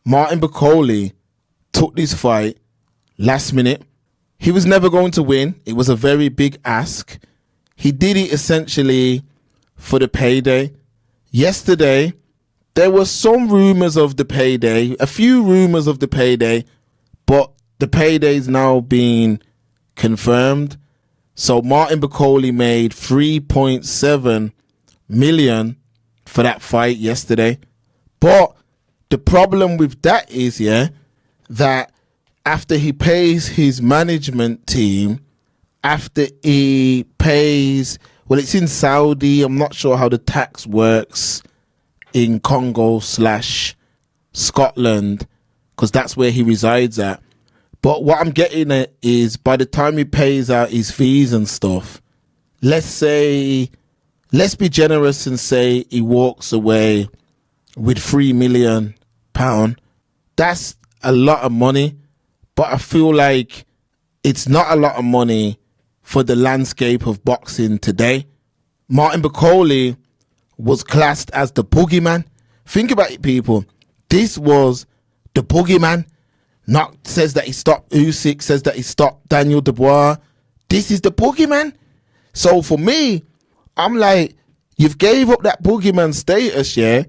Martin Bakole took this fight last minute. He was never going to win. It was a very big ask. He did it essentially for the payday. Yesterday, there were some rumors of the payday, a few rumors of the payday, but the payday's now been confirmed. So Martin Bakole made 3.7 million for that fight yesterday. But the problem with that is, that after he pays his management team, after he pays, well, it's in Saudi. I'm not sure how the tax works in Congo/Scotland, because that's where he resides at. But what I'm getting at is, by the time he pays out his fees and stuff, let's be generous and say he walks away with £3 million. That's a lot of money. But I feel like it's not a lot of money for the landscape of boxing today. Martin Bakole was classed as the boogeyman. Think about it, people. This was the boogeyman. Not says that he stopped Usyk, says that he stopped Daniel Dubois. This is the boogeyman. So for me, I'm like, you've gave up that boogeyman status,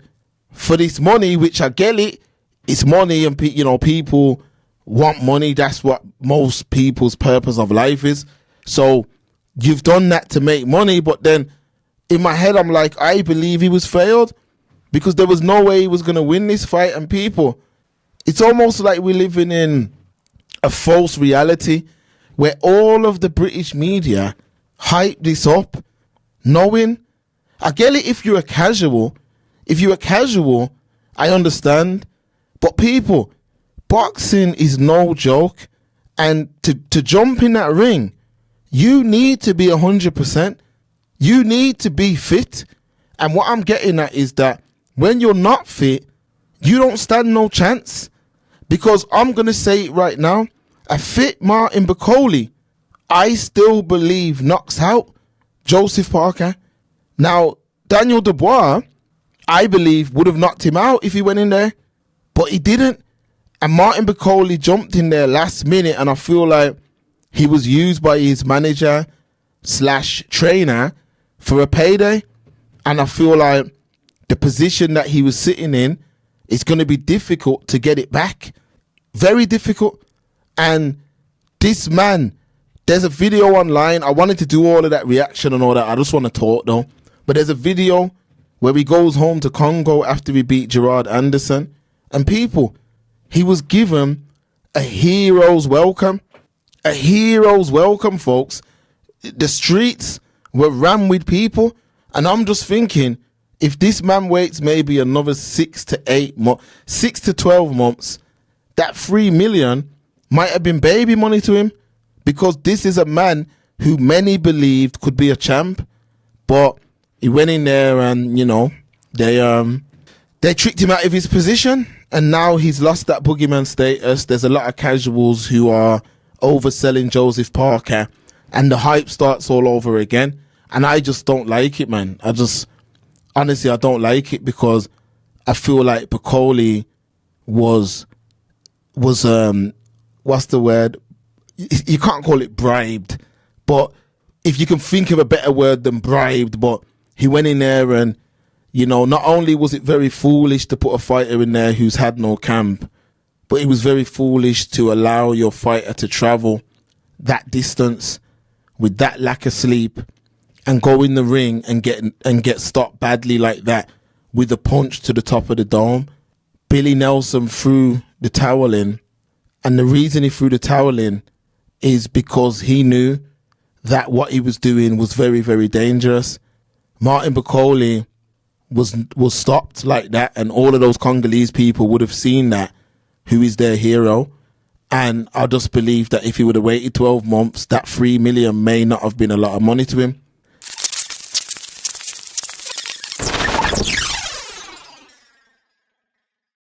for this money, which I get it. It's money, and people want money. That's what most people's purpose of life is. So you've done that to make money, but then in my head I'm like, I believe he was failed, because there was no way he was going to win this fight. And people, it's almost like we're living in a false reality where all of the British media hype this up, knowing, I get it if you're a casual, I understand, but people, boxing is no joke, and to jump in that ring, you need to be 100%. You need to be fit. And what I'm getting at is that when you're not fit, you don't stand no chance. Because I'm going to say it right now, a fit Martin Bakole, I still believe, knocks out Joseph Parker. Now, Daniel Dubois, I believe, would have knocked him out if he went in there, but he didn't. And Martin Bakole jumped in there last minute, and I feel like he was used by his manager/trainer for a payday. And I feel like the position that he was sitting in, it's going to be difficult to get it back. Very difficult. And this man, there's a video online. I wanted to do all of that reaction and all that. I just want to talk though. But there's a video where he goes home to Congo after he beat Gerard Anderson. And people, he was given a hero's welcome. A hero's welcome, folks. The streets were rammed with people. And I'm just thinking, if this man waits maybe another 6 to 12 months, that 3 million might have been baby money to him, because this is a man who many believed could be a champ. But he went in there and, they tricked him out of his position, and now he's lost that boogeyman status. There's a lot of casuals who are overselling Joseph Parker, and the hype starts all over again. And I just don't like it, man. Honestly, I don't like it, because I feel like Bakole was what's the word? You can't call it bribed, but if you can think of a better word than bribed, but he went in there and, not only was it very foolish to put a fighter in there who's had no camp, but it was very foolish to allow your fighter to travel that distance with that lack of sleep and go in the ring and get stopped badly like that with a punch to the top of the dome. Billy Nelson threw the towel in, and the reason he threw the towel in is because he knew that what he was doing was very, very dangerous. Martin Bakole was stopped like that, and all of those Congolese people would have seen that, who is their hero. And I just believe that if he would have waited 12 months, that 3 million may not have been a lot of money to him.